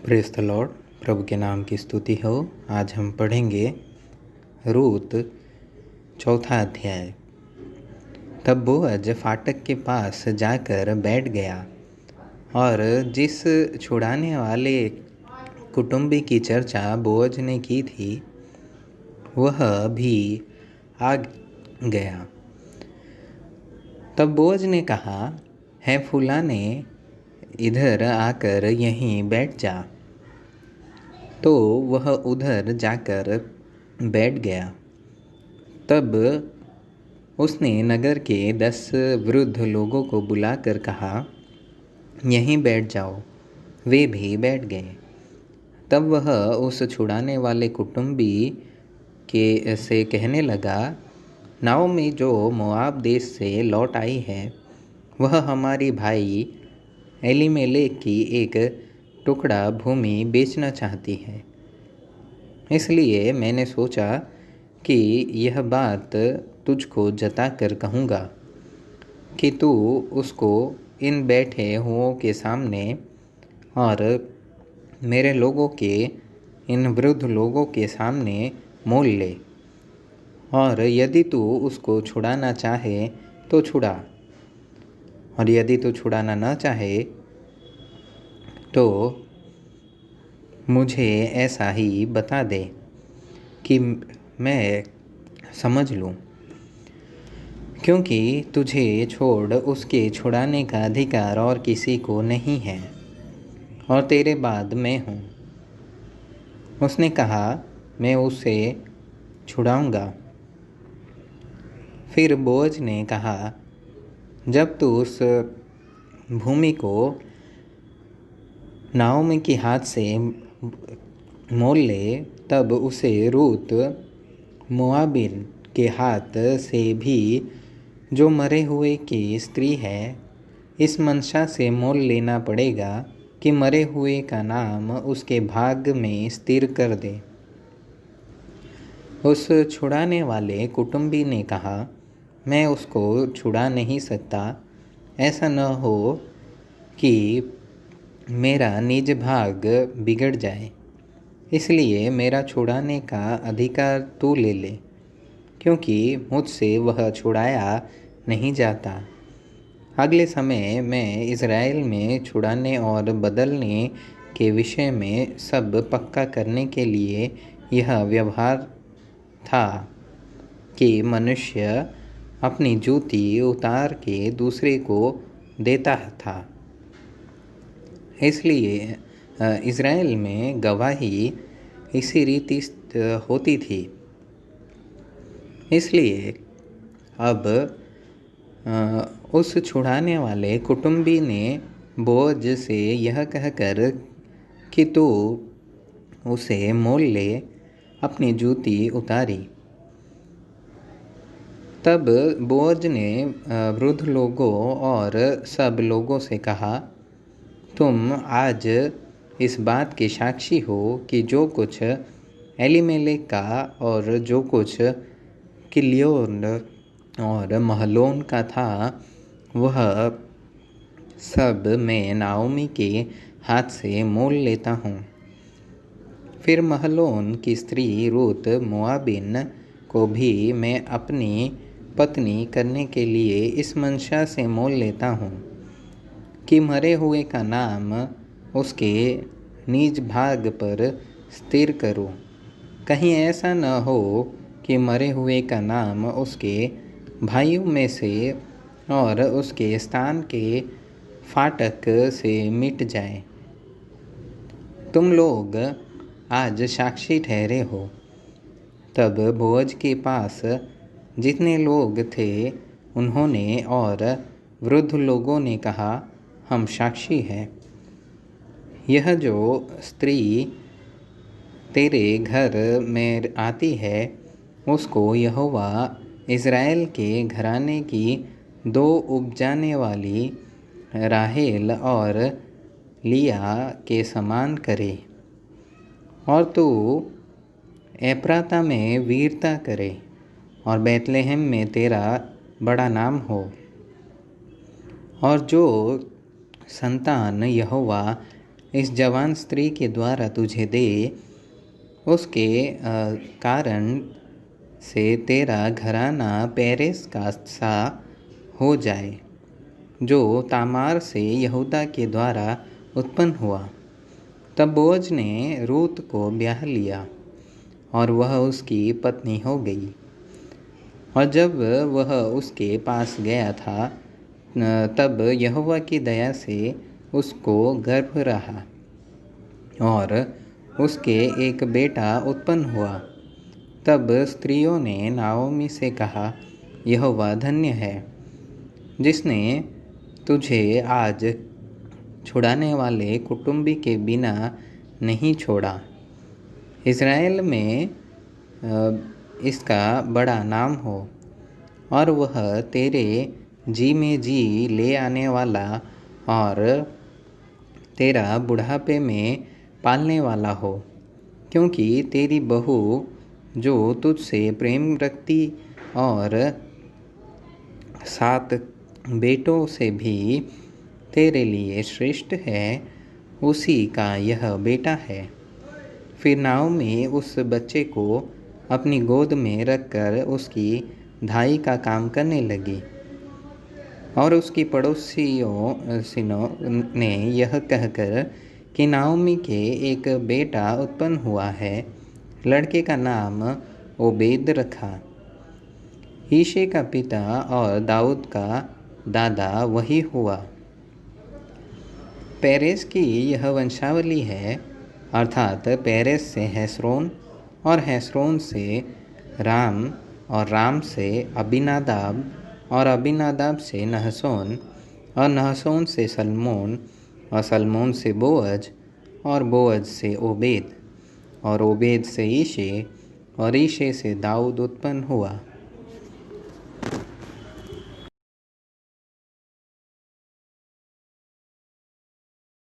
Praise the Lord. प्रभु के नाम की स्तुति हो। आज हम पढ़ेंगे रूत 4 अध्याय। तब बोअज फाटक के पास जाकर बैठ गया और जिस छुड़ाने वाले कुटुंबी की चर्चा बोअज ने की थी वह भी आ गया। तब बोअज ने कहा, है फुलाने, इधर आकर यहीं बैठ जा। तो वह उधर जाकर बैठ गया। तब उसने नगर के 10 वृद्ध लोगों को बुलाकर कहा, यहीं बैठ जाओ। वे भी बैठ गए। तब वह उस छुड़ाने वाले कुटुंबी के से कहने लगा, नाओमी जो मोआब देश से लौट आई है, वह हमारी भाई एलीमेलेक की एक टुकड़ा भूमि बेचना चाहती है। इसलिए मैंने सोचा कि यह बात तुझको जता कर कहूँगा कि तू उसको इन बैठे हुओं के सामने और मेरे लोगों के इन वृद्ध लोगों के सामने मोल ले, और यदि तू उसको छुड़ाना चाहे तो छुड़ा, और यदि तू छुड़ाना न चाहे तो मुझे ऐसा ही बता दे कि मैं समझ लूँ, क्योंकि तुझे छोड़ उसके छुड़ाने का अधिकार और किसी को नहीं है, और तेरे बाद मैं हूँ। उसने कहा, मैं उसे छुड़ाऊँगा। फिर बोअज ने कहा, जब तू उस भूमि को नाओमी के हाथ से मोल ले, तब उसे रूत मोआबिन के हाथ से भी, जो मरे हुए की स्त्री है, इस मंशा से मोल लेना पड़ेगा कि मरे हुए का नाम उसके भाग में स्थिर कर दे। उस छुड़ाने वाले कुटुंबी ने कहा, मैं उसको छुड़ा नहीं सकता। ऐसा न हो कि मेरा निज भाग बिगड़ जाए, इसलिए मेरा छुड़ाने का अधिकार तू ले ले, क्योंकि मुझसे वह छुड़ाया नहीं जाता। अगले समय मैं इज़राइल में छुड़ाने और बदलने के विषय में सब पक्का करने के लिए यह व्यवहार था कि मनुष्य अपनी जूती उतार के दूसरे को देता था। इसलिए इज़राइल में गवाही इसी रीति होती थी। इसलिए अब उस छुड़ाने वाले कुटुंबी ने बोअज से यह कहकर कि तू उसे मोल ले, अपनी जूती उतारी। तब बोअज ने वृद्ध लोगों और सब लोगों से कहा, तुम आज इस बात के साक्षी हो कि जो कुछ एलीमेलेक का और जो कुछ किल्योन और महलोन का था, वह सब मैं नाओमी के हाथ से मोल लेता हूँ। फिर महलोन की स्त्री रूत मोआबिन को भी मैं अपनी पत्नी करने के लिए इस मंशा से मोल लेता हूँ कि मरे हुए का नाम उसके निज भाग पर स्थिर करूँ। कहीं ऐसा न हो कि मरे हुए का नाम उसके भाइयों में से और उसके स्थान के फाटक से मिट जाए। तुम लोग आज साक्षी ठहरे हो। तब बोअज के पास जितने लोग थे उन्होंने और वृद्ध लोगों ने कहा, हम साक्षी हैं। यह जो स्त्री तेरे घर में आती है, उसको यहोवा इज़राइल के घराने की 2 उपजाने वाली राहेल और लिया के समान करे, और तू एप्राता में वीरता करे, और बैतलहम में तेरा बड़ा नाम हो। और जो संतान यहोवा इस जवान स्त्री के द्वारा तुझे दे, उसके कारण से तेरा घराना पेरेस का सा हो जाए, जो तामार से यहूदा के द्वारा उत्पन्न हुआ। तब बोअज ने रूत को ब्याह लिया और वह उसकी पत्नी हो गई। और जब वह उसके पास गया था, तब यहोवा की दया से उसको गर्भ रहा और उसके एक बेटा उत्पन्न हुआ। तब स्त्रियों ने नाओमी से कहा, यहोवा धन्य है, जिसने तुझे आज छुड़ाने वाले कुटुंबी के बिना नहीं छोड़ा। इज़राइल में इसका बड़ा नाम हो, और वह तेरे जी में जी ले आने वाला और तेरा बुढ़ापे में पालने वाला हो, क्योंकि तेरी बहू जो तुझसे प्रेम रखती और 7 बेटों से भी तेरे लिए श्रेष्ठ है, उसी का यह बेटा है। फिर नाओमी उस बच्चे को अपनी गोद में रखकर उसकी धाई का काम करने लगी। और उसकी पड़ोसियों ने यह कहकर कि नाओमी के एक बेटा उत्पन्न हुआ है, लड़के का नाम ओबेद रखा। ईशे का पिता और दाऊद का दादा वही हुआ। पेरेस की यह वंशावली है, अर्थात पेरेस से हेस्रोन और हेस्रोन से राम और राम से अबीनादाब और अबीनादाब से नहसोन और नहसोन से सलमोन और सलमोन से बोअज और बोअज से ओबेद और ओबेद से ईशे और ईशे से दाऊद उत्पन्न हुआ।